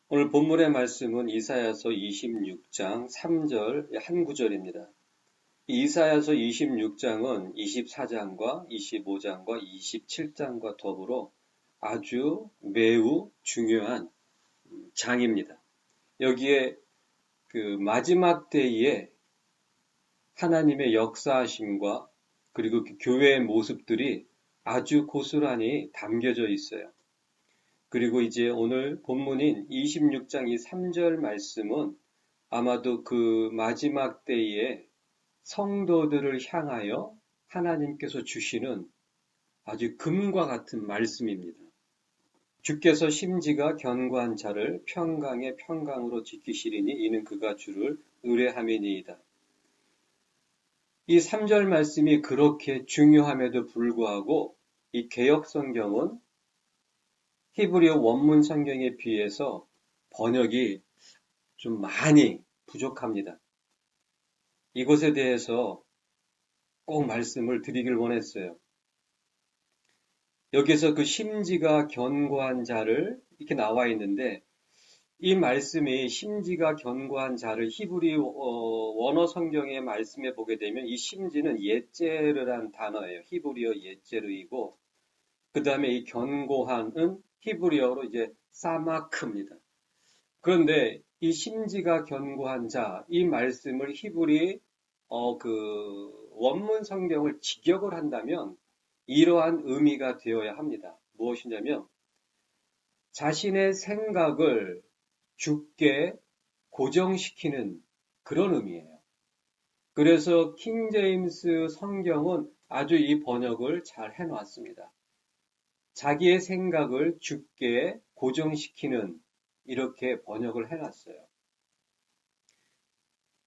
오늘 본문의 말씀은 이사야서 26장 3절 한 구절입니다. 이사야서 26장은 24장과 25장과 27장과 더불어 아주 매우 중요한 장입니다. 여기에 그 마지막 때에 하나님의 역사하심과 그리고 그 교회의 모습들이 아주 고스란히 담겨져 있어요. 그리고 이제 오늘 본문인 26장 이 3절 말씀은 아마도 그 마지막 때에 성도들을 향하여 하나님께서 주시는 아주 금과 같은 말씀입니다. 주께서 심지가 견고한 자를 평강의 평강으로 지키시리니 이는 그가 주를 의뢰함이니이다. 이 3절 말씀이 그렇게 중요함에도 불구하고 이 개역 성경은 히브리어 원문 성경에 비해서 번역이 좀 많이 부족합니다. 이것에 대해서 꼭 말씀을 드리길 원했어요. 여기서 그 심지가 견고한 자를 이렇게 나와 있는데 이 말씀이 심지가 견고한 자를 히브리 원어 성경의 말씀에 보게 되면 이 심지는 예제르란 단어예요. 히브리어 예제르이고 그 다음에 이 견고한은 히브리어로 이제 사마크입니다. 그런데 이 심지가 견고한 자, 이 말씀을 히브리 그 원문 성경을 직역을 한다면 이러한 의미가 되어야 합니다. 무엇이냐면 자신의 생각을 주께 고정시키는 그런 의미예요. 그래서 킹제임스 성경은 아주 이 번역을 잘 해놨습니다. 자기의 생각을 주께 고정시키는 이렇게 번역을 해놨어요.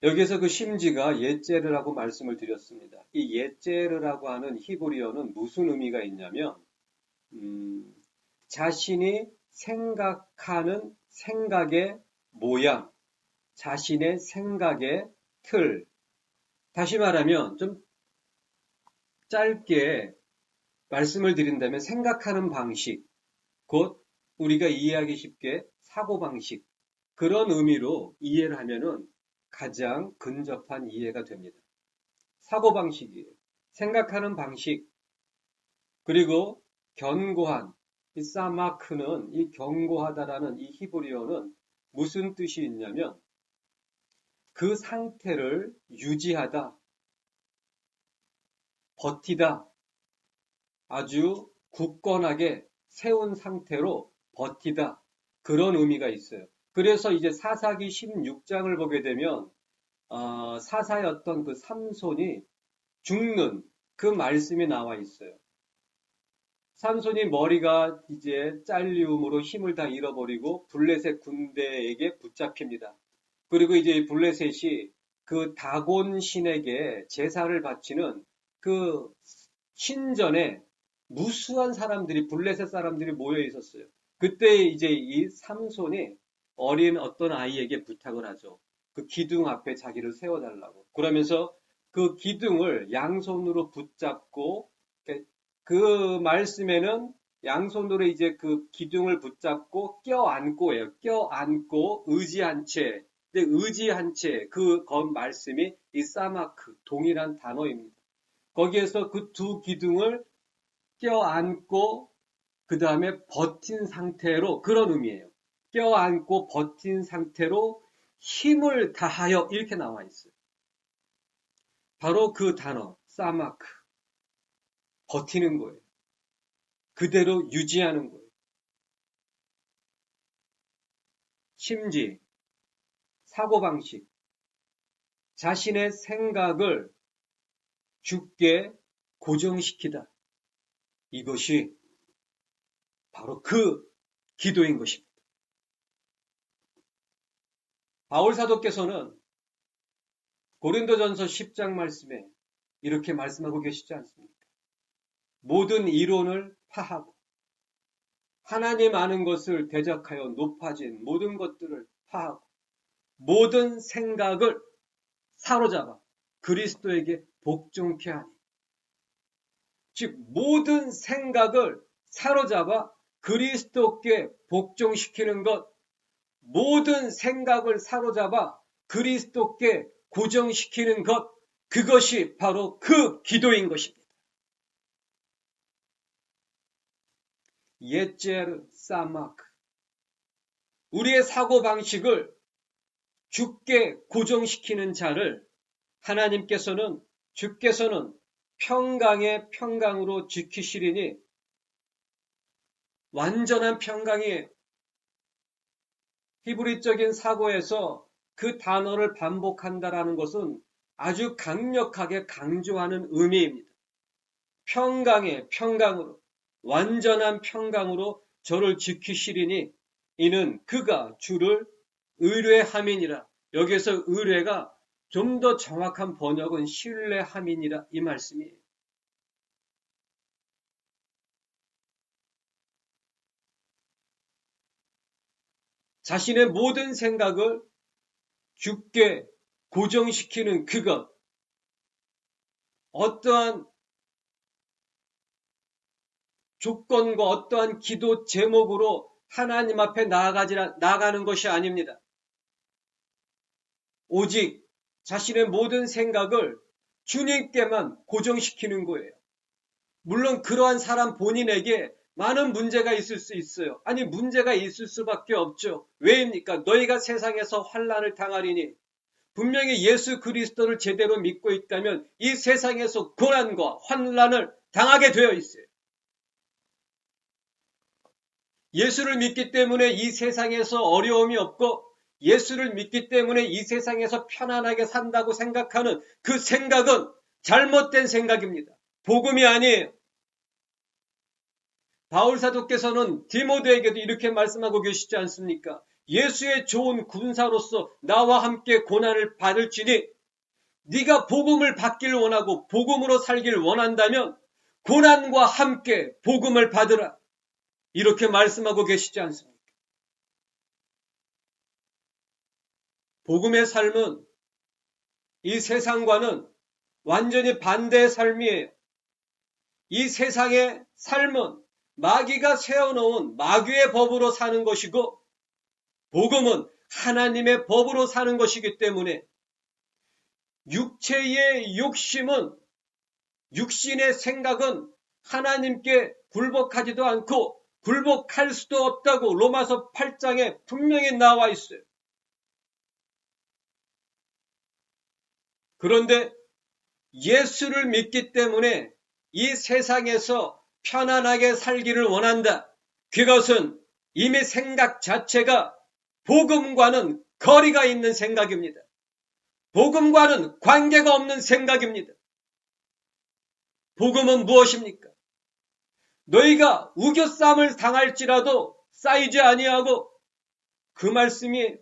여기서 그 심지가 예제르라고 말씀을 드렸습니다. 이 예제르라고 하는 히브리어는 무슨 의미가 있냐면 자신이 생각하는 생각의 모양, 자신의 생각의 틀. 다시 말하면 좀 짧게 말씀을 드린다면 생각하는 방식, 곧 우리가 이해하기 쉽게 사고방식, 그런 의미로 이해를 하면은 가장 근접한 이해가 됩니다. 사고방식이에요. 생각하는 방식, 그리고 견고한, 이 사마크는 이 견고하다라는 이 히브리어는 무슨 뜻이 있냐면 그 상태를 유지하다, 버티다, 아주 굳건하게 세운 상태로 버티다, 그런 의미가 있어요. 그래서 이제 사사기 16장을 보게 되면 사사의 어떤 그 삼손이 죽는 그 말씀이 나와 있어요. 삼손이 머리가 이제 잘리움으로 힘을 다 잃어버리고 블레셋 군대에게 붙잡힙니다. 그리고 이제 이 블레셋이 그 다곤 신에게 제사를 바치는 그 신전에 무수한 사람들이 블레셋 사람들이 모여 있었어요. 그때 이제 이 삼손이 어린 어떤 아이에게 부탁을 하죠. 그 기둥 앞에 자기를 세워달라고. 그러면서 그 기둥을 양손으로 붙잡고 그 말씀에는 양손으로 이제 그 기둥을 붙잡고 껴안고예요. 껴안고 의지한 채. 근데 의지한 채 그 말씀이 이 사마크 동일한 단어입니다. 거기에서 그 두 기둥을 껴안고 그 다음에 버틴 상태로 그런 의미예요. 껴안고 버틴 상태로 힘을 다하여 이렇게 나와 있어요. 바로 그 단어 사마크 버티는 거예요. 그대로 유지하는 거예요. 심지, 사고방식, 자신의 생각을 주께 고정시키다. 이것이 바로 그 기도인 것입니다. 바울 사도께서는 고린도전서 10장 말씀에 이렇게 말씀하고 계시지 않습니까? 모든 이론을 파하고 하나님 아는 것을 대적하여 높아진 모든 것들을 파하고 모든 생각을 사로잡아 그리스도에게 복종케 하니. 즉 모든 생각을 사로잡아 그리스도께 복종시키는 것, 모든 생각을 사로잡아 그리스도께 고정시키는 것, 그것이 바로 그 기도인 것입니다. 예제르 사마크. 우리의 사고방식을 주께 고정시키는 자를 주께서는 평강의 평강으로 지키시리니 완전한 평강이에요. 히브리적인 사고에서 그 단어를 반복한다라는 것은 아주 강력하게 강조하는 의미입니다. 평강의 평강으로, 완전한 평강으로 저를 지키시리니 이는 그가 주를 의뢰함이니라. 여기서 의뢰가 좀 더 정확한 번역은 신뢰함이니라 이 말씀이에요. 자신의 모든 생각을 주께 고정시키는 그것, 어떠한 조건과 어떠한 기도 제목으로 하나님 앞에 나아가는 것이 아닙니다. 오직 자신의 모든 생각을 주님께만 고정시키는 거예요. 물론 그러한 사람 본인에게 많은 문제가 있을 수 있어요. 아니, 문제가 있을 수밖에 없죠. 왜입니까? 너희가 세상에서 환난을 당하리니, 분명히 예수 그리스도를 제대로 믿고 있다면 이 세상에서 고난과 환난을 당하게 되어 있어요. 예수를 믿기 때문에 이 세상에서 어려움이 없고, 예수를 믿기 때문에 이 세상에서 편안하게 산다고 생각하는 그 생각은 잘못된 생각입니다. 복음이 아니에요. 바울사도께서는 디모데에게도 이렇게 말씀하고 계시지 않습니까? 예수의 좋은 군사로서 나와 함께 고난을 받을지니 네가 복음을 받길 원하고 복음으로 살길 원한다면 고난과 함께 복음을 받으라. 이렇게 말씀하고 계시지 않습니까? 복음의 삶은 이 세상과는 완전히 반대의 삶이에요. 이 세상의 삶은 마귀가 세워놓은 마귀의 법으로 사는 것이고 복음은 하나님의 법으로 사는 것이기 때문에 육체의 욕심은, 육신의 생각은 하나님께 굴복하지도 않고 굴복할 수도 없다고 로마서 8장에 분명히 나와 있어요. 그런데 예수를 믿기 때문에 이 세상에서 편안하게 살기를 원한다. 그것은 이미 생각 자체가 복음과는 거리가 있는 생각입니다. 복음과는 관계가 없는 생각입니다. 복음은 무엇입니까? 너희가 우겨쌈을 당할지라도 쌓이지 아니하고, 그 말씀이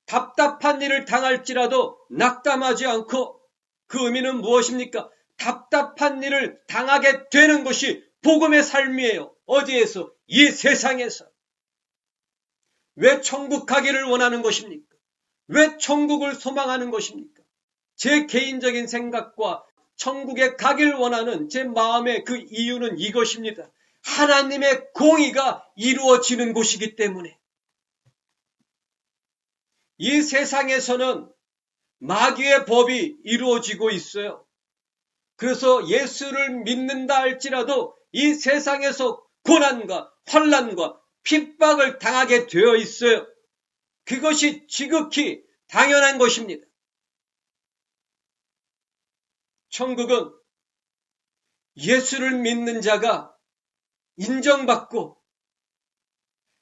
답답한 일을 당할지라도 낙담하지 않고, 그 의미는 무엇입니까? 답답한 일을 당하게 되는 것이 복음의 삶이에요. 어디에서? 이 세상에서. 왜 천국 가기를 원하는 것입니까? 왜 천국을 소망하는 것입니까? 제 개인적인 생각과 천국에 가길 원하는 제 마음의 그 이유는 이것입니다. 하나님의 공의가 이루어지는 곳이기 때문에. 이 세상에서는 마귀의 법이 이루어지고 있어요. 그래서 예수를 믿는다 할지라도 이 세상에서 고난과 환난과 핍박을 당하게 되어 있어요. 그것이 지극히 당연한 것입니다. 천국은 예수를 믿는 자가 인정받고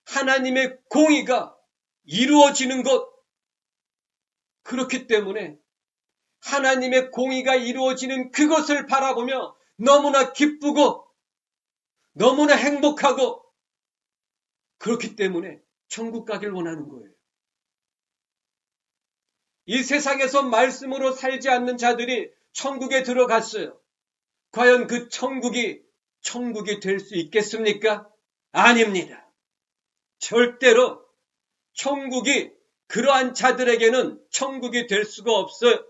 하나님의 공의가 이루어지는 것, 그렇기 때문에 하나님의 공의가 이루어지는 그것을 바라보며 너무나 기쁘고 너무나 행복하고, 그렇기 때문에 천국 가길 원하는 거예요. 이 세상에서 말씀으로 살지 않는 자들이 천국에 들어갔어요. 과연 그 천국이 될 수 있겠습니까? 아닙니다. 절대로 천국이 그러한 자들에게는 천국이 될 수가 없어요.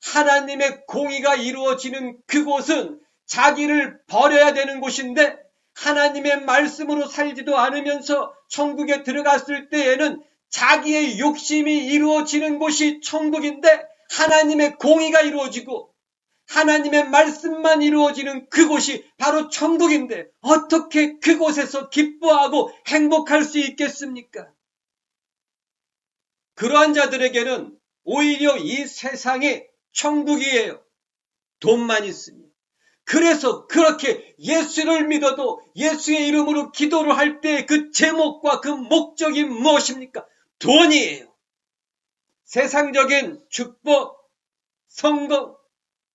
하나님의 공의가 이루어지는 그곳은 자기를 버려야 되는 곳인데 하나님의 말씀으로 살지도 않으면서 천국에 들어갔을 때에는 자기의 욕심이 이루어지는 곳이 천국인데 하나님의 공의가 이루어지고 하나님의 말씀만 이루어지는 그곳이 바로 천국인데 어떻게 그곳에서 기뻐하고 행복할 수 있겠습니까? 그러한 자들에게는 오히려 이 세상이 천국이에요. 돈만 있으니. 그래서 그렇게 예수를 믿어도 예수의 이름으로 기도를 할 때 그 제목과 그 목적이 무엇입니까? 돈이에요. 세상적인 축복, 성공,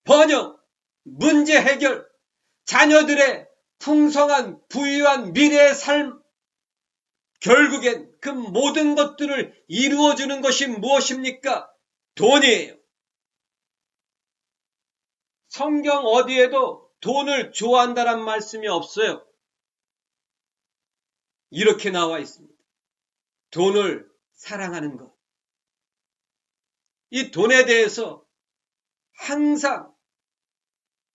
번영, 문제 해결, 자녀들의 풍성한 부유한 미래의 삶, 결국엔 그 모든 것들을 이루어주는 것이 무엇입니까? 돈이에요. 성경 어디에도 돈을 좋아한다란 말씀이 없어요. 이렇게 나와 있습니다. 돈을 사랑하는 것. 이 돈에 대해서 항상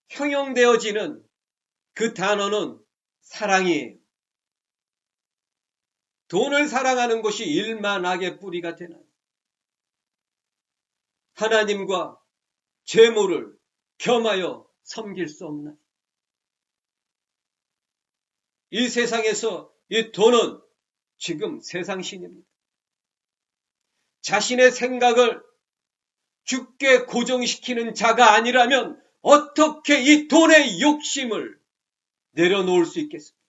형용되어지는 그 단어는 사랑이에요. 돈을 사랑하는 것이 일만악의 뿌리가 되나요? 하나님과 재물을 겸하여 섬길 수 없나요? 이 세상에서 이 돈은 지금 세상 신입니다. 자신의 생각을 주께 고정시키는 자가 아니라면 어떻게 이 돈의 욕심을 내려놓을 수 있겠습니까?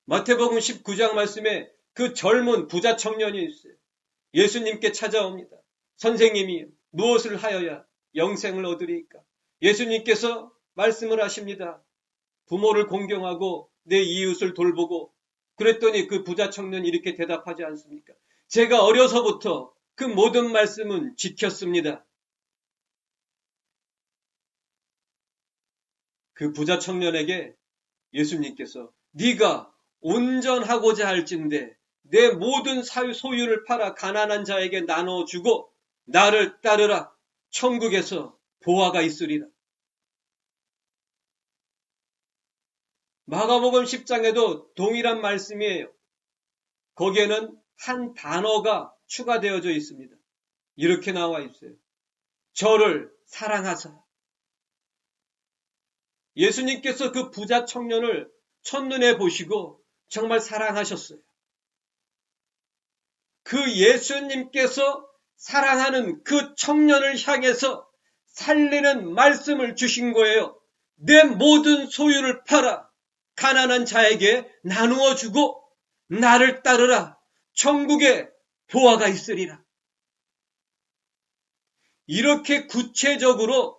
마태복음 19장 말씀에 그 젊은 부자 청년이 있어요. 예수님께 찾아옵니다. 선생님이 무엇을 하여야 영생을 얻으리까? 예수님께서 말씀을 하십니다. 부모를 공경하고 내 이웃을 돌보고. 그랬더니 그 부자 청년이 이렇게 대답하지 않습니까? 제가 어려서부터 그 모든 말씀은 지켰습니다. 그 부자 청년에게 예수님께서 네가 온전하고자 할진대 내 모든 소유를 팔아 가난한 자에게 나눠주고 나를 따르라. 천국에서 보화가 있으리라. 마가복음 10장에도 동일한 말씀이에요. 거기에는 한 단어가 추가되어져 있습니다. 이렇게 나와 있어요. 저를 사랑하사. 예수님께서 그 부자 청년을 첫눈에 보시고 정말 사랑하셨어요. 그 예수님께서 사랑하는 그 청년을 향해서 살리는 말씀을 주신 거예요. 내 모든 소유를 팔아 가난한 자에게 나누어 주고 나를 따르라. 천국에 보화가 있으리라. 이렇게 구체적으로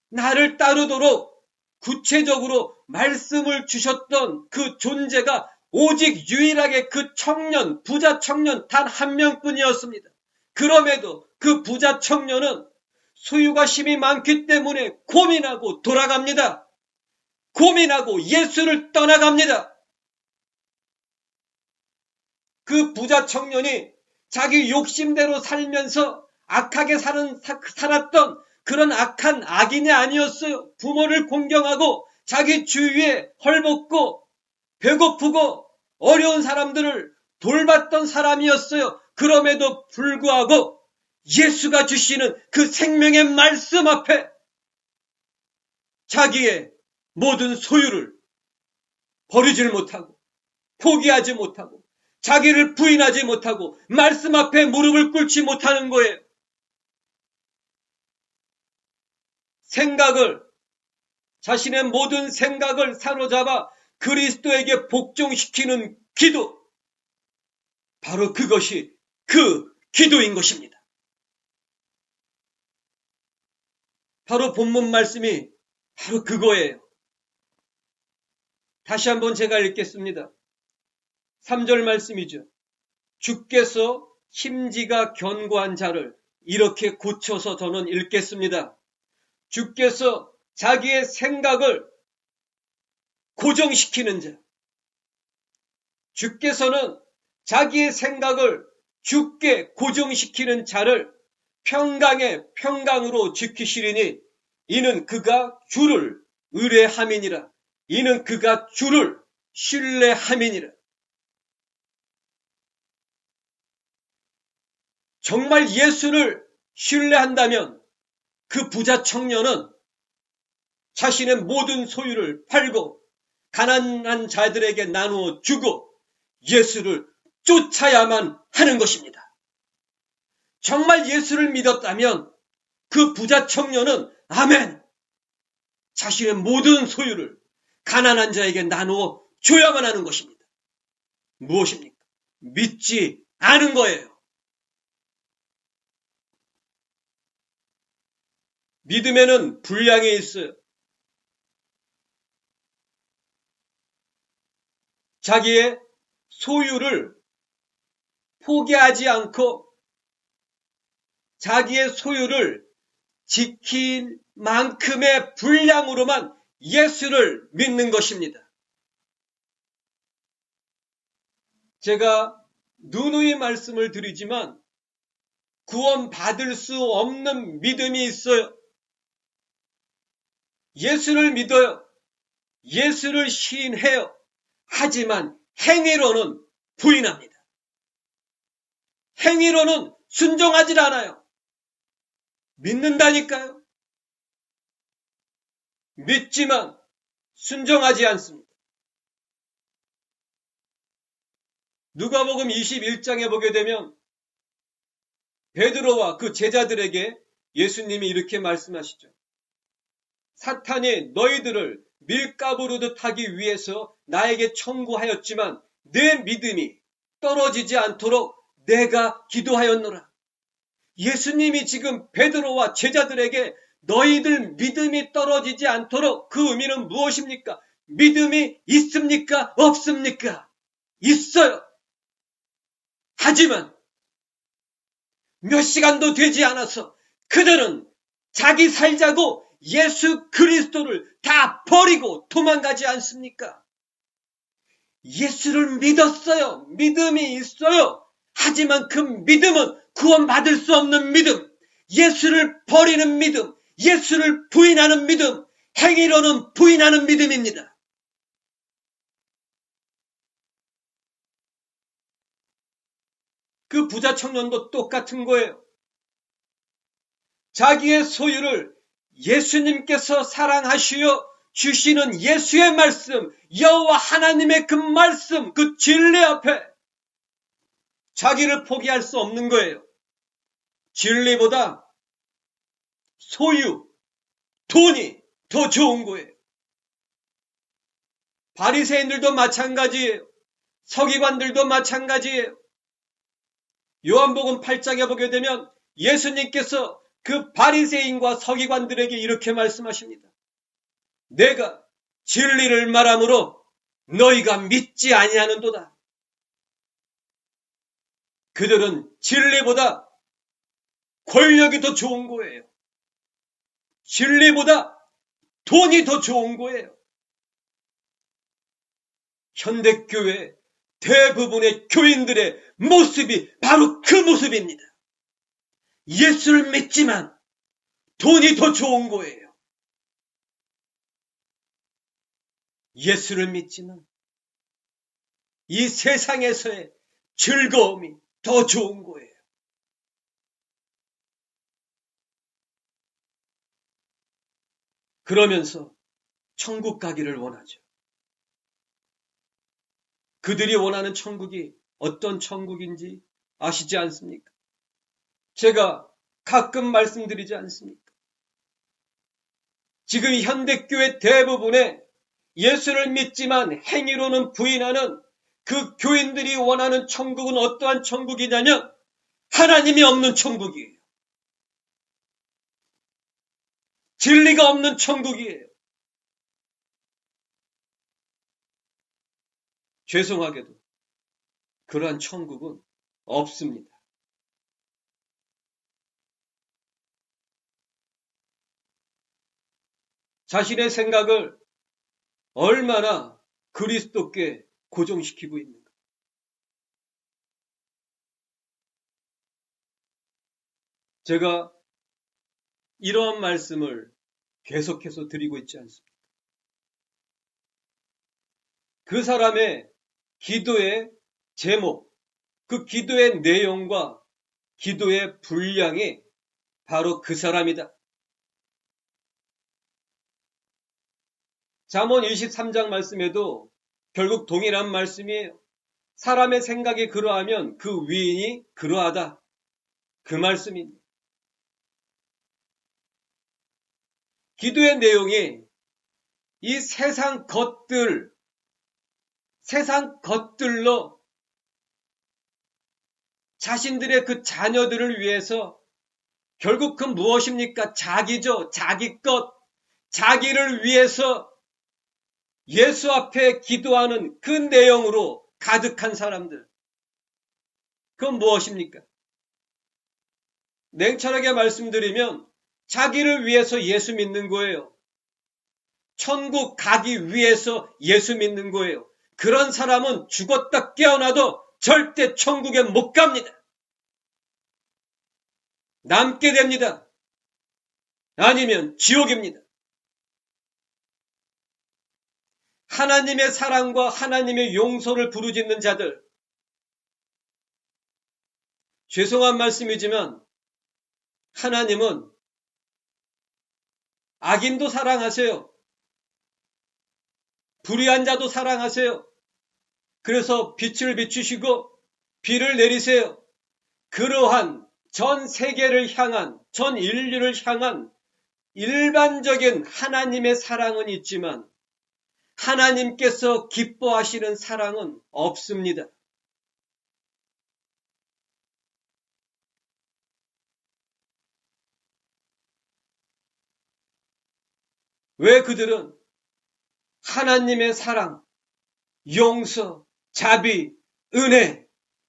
나를 따르도록 구체적으로 말씀을 주셨던 그 존재가 오직 유일하게 그 청년, 부자 청년 단 한 명뿐이었습니다. 그럼에도 그 부자 청년은 소유가 힘이 많기 때문에 고민하고 돌아갑니다. 고민하고 예수를 떠나갑니다. 그 부자 청년이 자기 욕심대로 살면서 악하게 살았던 그런 악한 악인이 아니었어요. 부모를 공경하고 자기 주위에 헐벗고 배고프고 어려운 사람들을 돌봤던 사람이었어요. 그럼에도 불구하고 예수가 주시는 그 생명의 말씀 앞에 자기의 모든 소유를 버리질 못하고 포기하지 못하고 자기를 부인하지 못하고 말씀 앞에 무릎을 꿇지 못하는 거예요. 자신의 모든 생각을 사로잡아 그리스도에게 복종시키는 기도. 바로 그것이 그 기도인 것입니다. 바로 본문 말씀이 바로 그거예요. 다시 한번 제가 읽겠습니다. 3절 말씀이죠. 주께서 심지가 견고한 자를 이렇게 고쳐서 저는 읽겠습니다. 주께서 자기의 생각을 고정시키는 자. 주께서는 자기의 생각을 주께 고정시키는 자를 평강의 평강으로 지키시리니 이는 그가 주를 의뢰함이니라. 이는 그가 주를 신뢰함이니라. 정말 예수를 신뢰한다면 그 부자 청년은 자신의 모든 소유를 팔고 가난한 자들에게 나누어 주고 예수를 쫓아야만 하는 것입니다. 정말 예수를 믿었다면 그 부자 청년은 아멘! 자신의 모든 소유를 가난한 자에게 나누어 줘야만 하는 것입니다. 무엇입니까? 믿지 않은 거예요. 믿음에는 분량이 있어요. 자기의 소유를 포기하지 않고 자기의 소유를 지킬 만큼의 분량으로만 예수를 믿는 것입니다. 제가 누누이 말씀을 드리지만 구원받을 수 없는 믿음이 있어요. 예수를 믿어요. 예수를 시인해요. 하지만 행위로는 부인합니다. 행위로는 순종하지 않아요. 믿는다니까요. 믿지만 순종하지 않습니다. 누가복음 21장에 보게 되면 베드로와 그 제자들에게 예수님이 이렇게 말씀하시죠. 사탄이 너희들을 밀가부르듯 하기 위해서 나에게 청구하였지만 내 믿음이 떨어지지 않도록 내가 기도하였노라. 예수님이 지금 베드로와 제자들에게 너희들 믿음이 떨어지지 않도록 그 의미는 무엇입니까? 믿음이 있습니까? 없습니까? 있어요. 하지만 몇 시간도 되지 않아서 그들은 자기 살자고 예수 그리스도를 다 버리고 도망가지 않습니까? 예수를 믿었어요. 믿음이 있어요. 하지만 그 믿음은 구원받을 수 없는 믿음, 예수를 버리는 믿음, 예수를 부인하는 믿음, 행위로는 부인하는 믿음입니다. 그 부자 청년도 똑같은 거예요. 자기의 소유를 예수님께서 사랑하시어 주시는 예수의 말씀, 여호와 하나님의 그 말씀, 그 진리 앞에 자기를 포기할 수 없는 거예요. 진리보다 소유, 돈이 더 좋은 거예요. 바리새인들도 마찬가지예요. 서기관들도 마찬가지예요. 요한복음 8장에 보게 되면 예수님께서 그 바리새인과 서기관들에게 이렇게 말씀하십니다. 내가 진리를 말함으로 너희가 믿지 아니하는도다. 그들은 진리보다 권력이 더 좋은 거예요. 진리보다 돈이 더 좋은 거예요. 현대교회 대부분의 교인들의 모습이 바로 그 모습입니다. 예수를 믿지만 돈이 더 좋은 거예요. 예수를 믿지만 이 세상에서의 즐거움이 더 좋은 거예요. 그러면서 천국 가기를 원하죠. 그들이 원하는 천국이 어떤 천국인지 아시지 않습니까? 제가 가끔 말씀드리지 않습니까? 지금 현대교회 대부분의 예수를 믿지만 행위로는 부인하는 그 교인들이 원하는 천국은 어떠한 천국이냐면 하나님이 없는 천국이에요. 진리가 없는 천국이에요. 죄송하게도 그러한 천국은 없습니다. 자신의 생각을 얼마나 그리스도께 고정시키고 있는가. 제가 이러한 말씀을 계속해서 드리고 있지 않습니까? 그 사람의 기도의 제목, 그 기도의 내용과 기도의 분량이 바로 그 사람이다. 잠언 23장 말씀에도 결국 동일한 말씀이에요. 사람의 생각이 그러하면 그 위인이 그러하다. 그 말씀입니다. 기도의 내용이 이 세상 것들로 자신들의 그 자녀들을 위해서 결국 그 무엇입니까? 자기죠. 자기 것. 자기를 위해서 예수 앞에 기도하는 그 내용으로 가득한 사람들. 그건 무엇입니까? 냉철하게 말씀드리면 자기를 위해서 예수 믿는 거예요. 천국 가기 위해서 예수 믿는 거예요. 그런 사람은 죽었다 깨어나도 절대 천국에 못 갑니다. 남게 됩니다. 아니면 지옥입니다. 하나님의 사랑과 하나님의 용서를 부르짖는 자들. 죄송한 말씀이지만 하나님은 악인도 사랑하세요. 불의한 자도 사랑하세요. 그래서 빛을 비추시고 비를 내리세요. 그러한 전 세계를 향한, 전 인류를 향한 일반적인 하나님의 사랑은 있지만 하나님께서 기뻐하시는 사랑은 없습니다. 왜 그들은 하나님의 사랑, 용서, 자비, 은혜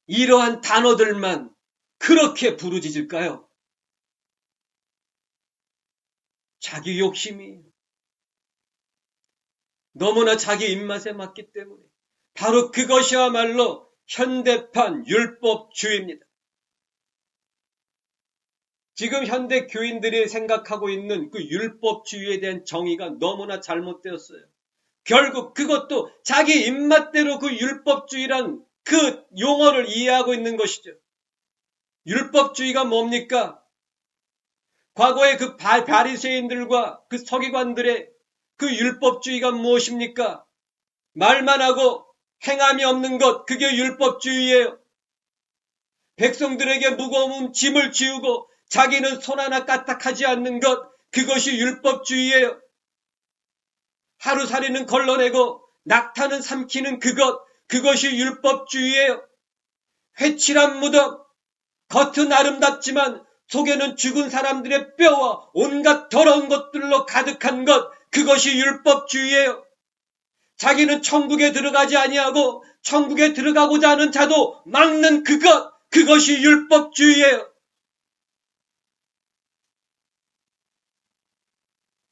이러한 단어들만 그렇게 부르짖을까요? 자기 욕심이 너무나 자기 입맛에 맞기 때문에 바로 그것이야말로 현대판 율법주의입니다. 지금 현대 교인들이 생각하고 있는 그 율법주의에 대한 정의가 너무나 잘못되었어요. 결국 그것도 자기 입맛대로 그 율법주의란 그 용어를 이해하고 있는 것이죠. 율법주의가 뭡니까? 과거의 그 바리새인들과 그 서기관들의 그 율법주의가 무엇입니까? 말만 하고 행함이 없는 것, 그게 율법주의예요. 백성들에게 무거운 짐을 지우고 자기는 손 하나 까딱하지 않는 것, 그것이 율법주의예요. 하루살이는 걸러내고 낙타는 삼키는 그것이 율법주의예요. 회칠한 무덤, 겉은 아름답지만 속에는 죽은 사람들의 뼈와 온갖 더러운 것들로 가득한 것, 그것이 율법주의예요. 자기는 천국에 들어가지 아니하고 천국에 들어가고자 하는 자도 막는 그것이 율법주의예요.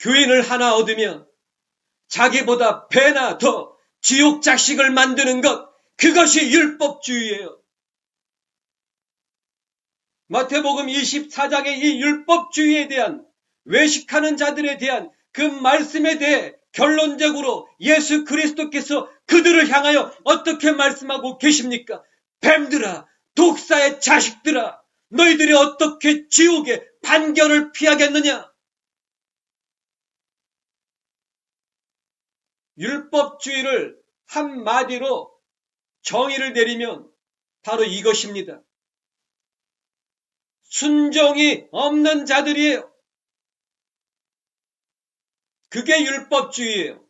교인을 하나 얻으면 자기보다 배나 더 지옥 자식을 만드는 것, 그것이 율법주의예요. 마태복음 24장의 이 율법주의에 대한, 외식하는 자들에 대한 그 말씀에 대해 결론적으로 예수 그리스도께서 그들을 향하여 어떻게 말씀하고 계십니까? 뱀들아, 독사의 자식들아, 너희들이 어떻게 지옥의 판결을 피하겠느냐? 율법주의를 한마디로 정의를 내리면 바로 이것입니다. 순종이 없는 자들이에요. 그게 율법주의예요.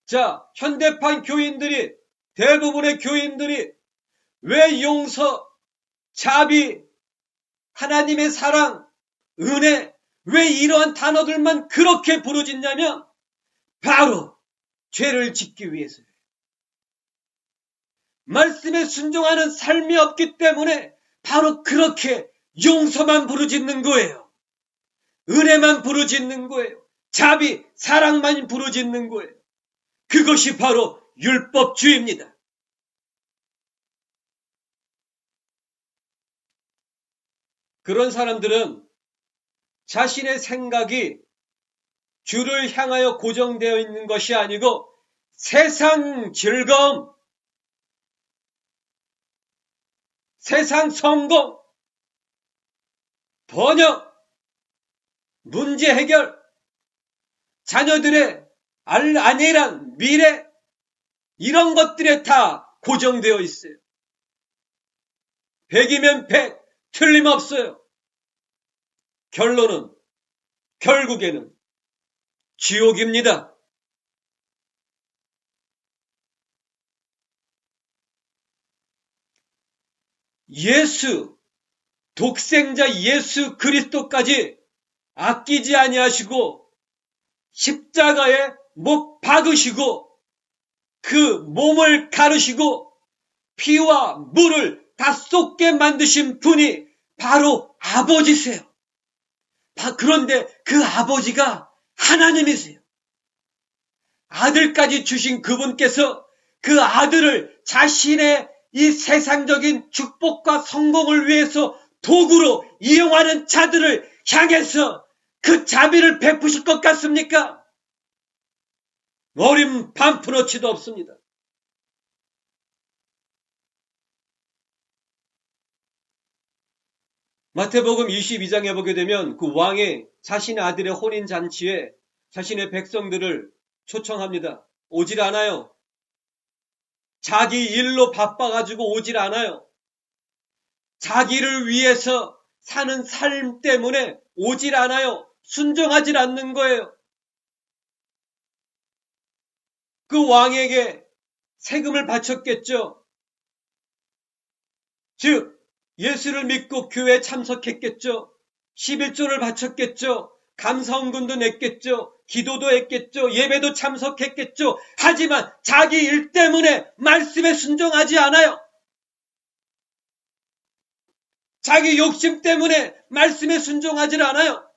자, 현대판 교인들이, 대부분의 교인들이 왜 용서, 자비, 하나님의 사랑, 은혜, 왜 이러한 단어들만 그렇게 부르짖냐면 바로 죄를 짓기 위해서예요. 말씀에 순종하는 삶이 없기 때문에 바로 그렇게 용서만 부르짖는 거예요. 은혜만 부르짖는 거예요. 자비, 사랑만 부르짖는 거예요. 그것이 바로 율법주의입니다. 그런 사람들은 자신의 생각이 주를 향하여 고정되어 있는 것이 아니고 세상 즐거움, 세상 성공, 번영, 문제 해결, 자녀들의 안일한 미래, 이런 것들에 다 고정되어 있어요. 100이면 100, 틀림없어요. 결론은, 결국에는 지옥입니다. 예수, 독생자 예수 그리스도까지 아끼지 아니하시고 십자가에 못 박으시고 그 몸을 가르시고 피와 물을 다 쏟게 만드신 분이 바로 아버지세요. 그런데 그 아버지가 하나님이세요. 아들까지 주신 그분께서 그 아들을 자신의 이 세상적인 축복과 성공을 위해서 도구로 이용하는 자들을 향해서 그 자비를 베푸실 것 같습니까? 어림 반푼어치도 없습니다. 마태복음 22장에 보게 되면 그 왕이 자신의 아들의 혼인잔치에 자신의 백성들을 초청합니다. 오질 않아요. 자기 일로 바빠가지고 오질 않아요. 자기를 위해서 사는 삶 때문에 오질 않아요. 순종하질 않는 거예요. 그 왕에게 세금을 바쳤겠죠. 즉 예수를 믿고 교회에 참석했겠죠. 11조를 바쳤겠죠. 감사헌금도 냈겠죠. 기도도 했겠죠. 예배도 참석했겠죠. 하지만 자기 일 때문에 말씀에 순종하지 않아요. 자기 욕심 때문에 말씀에 순종하지 않아요.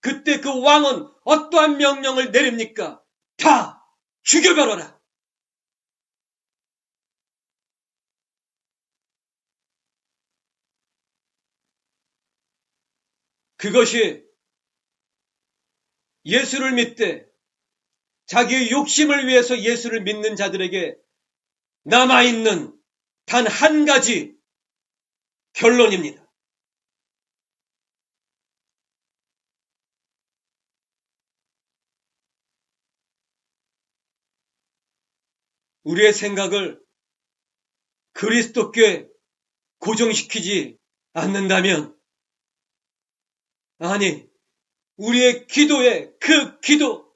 그때 그 왕은 어떠한 명령을 내립니까? 다 죽여버려라. 그것이 예수를 믿되 자기의 욕심을 위해서 예수를 믿는 자들에게 남아있는 단 한 가지 결론입니다. 우리의 생각을 그리스도께 고정시키지 않는다면, 아니, 우리의 기도에 그 기도,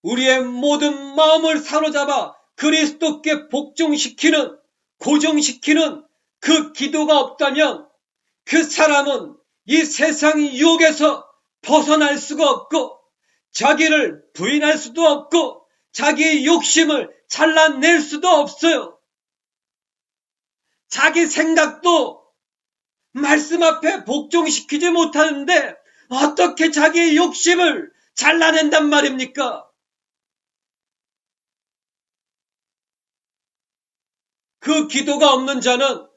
우리의 모든 마음을 사로잡아 그리스도께 복종시키는, 고정시키는 그 기도가 없다면 그 사람은 이 세상 유혹에서 벗어날 수가 없고 자기를 부인할 수도 없고 자기의 욕심을 잘라낼 수도 없어요. 자기 생각도 말씀 앞에 복종시키지 못하는데 어떻게 자기의 욕심을 잘라낸단 말입니까? 그 기도가 없는 자는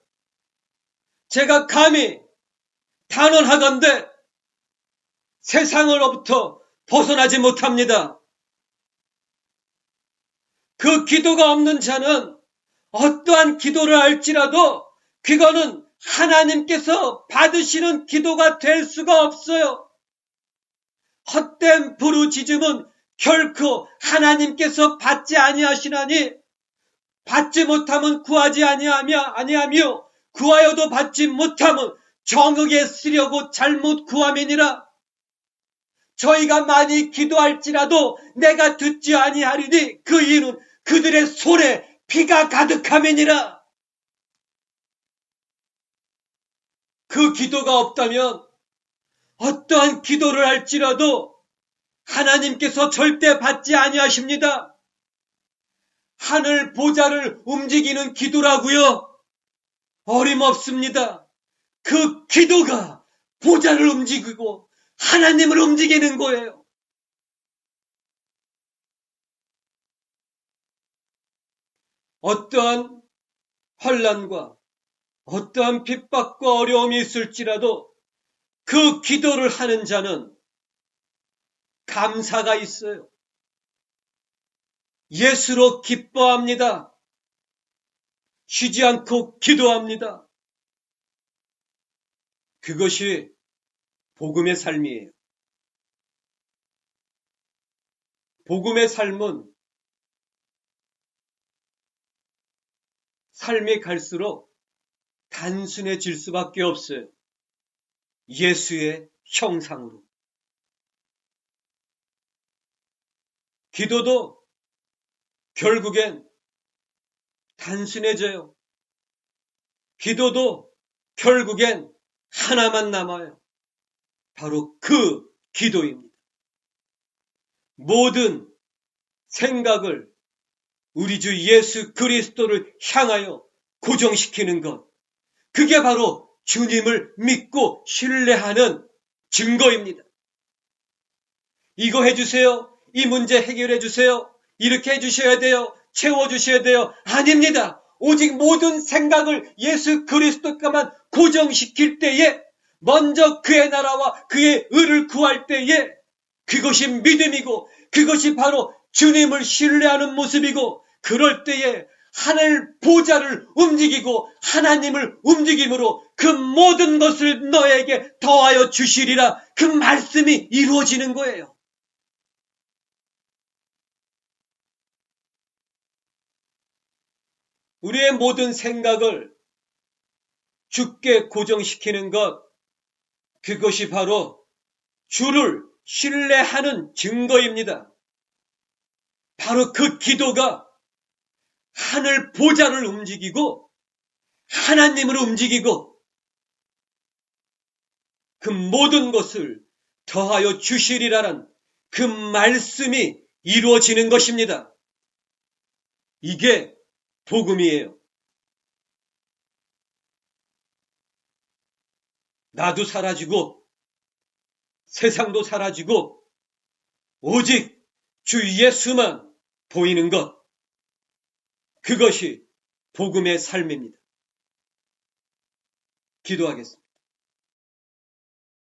제가 감히 단언하건대 세상으로부터 벗어나지 못합니다. 그 기도가 없는 자는 어떠한 기도를 할지라도 그거는 하나님께서 받으시는 기도가 될 수가 없어요. 헛된 부르짖음은 결코 하나님께서 받지 아니하시나니 받지 못하면 구하지 아니하며 구하여도 받지 못하면 정욕에 쓰려고 잘못 구함이니라. 저희가 많이 기도할지라도 내가 듣지 아니하리니 그 이유는 그들의 손에 피가 가득함이니라. 그 기도가 없다면 어떠한 기도를 할지라도 하나님께서 절대 받지 아니하십니다. 하늘 보좌를 움직이는 기도라고요? 어림없습니다. 그 기도가 보좌를 움직이고 하나님을 움직이는 거예요. 어떠한 환난과 어떠한 핍박과 어려움이 있을지라도 그 기도를 하는 자는 감사가 있어요. 예수로 기뻐합니다. 쉬지 않고 기도합니다. 그것이 복음의 삶이에요. 복음의 삶은 삶이 갈수록 단순해질 수밖에 없어요. 예수의 형상으로. 기도도 결국엔 단순해져요. 기도도 결국엔 하나만 남아요. 바로 그 기도입니다. 모든 생각을 우리 주 예수 그리스도를 향하여 고정시키는 것. 그게 바로 주님을 믿고 신뢰하는 증거입니다. 이거 해주세요. 이 문제 해결해 주세요. 이렇게 해주셔야 돼요. 채워주셔야 돼요. 아닙니다. 오직 모든 생각을 예수 그리스도께만 고정시킬 때에, 먼저 그의 나라와 그의 의를 구할 때에, 그것이 믿음이고 그것이 바로 주님을 신뢰하는 모습이고, 그럴 때에 하늘 보좌를 움직이고 하나님을 움직임으로 그 모든 것을 너에게 더하여 주시리라, 그 말씀이 이루어지는 거예요. 우리의 모든 생각을 주께 고정시키는 것, 그것이 바로 주를 신뢰하는 증거입니다. 바로 그 기도가 하늘 보좌를 움직이고 하나님을 움직이고 그 모든 것을 더하여 주시리라는 그 말씀이 이루어지는 것입니다. 이게 복음이에요. 나도 사라지고 세상도 사라지고 오직 주 예수만 보이는 것, 그것이 복음의 삶입니다. 기도하겠습니다.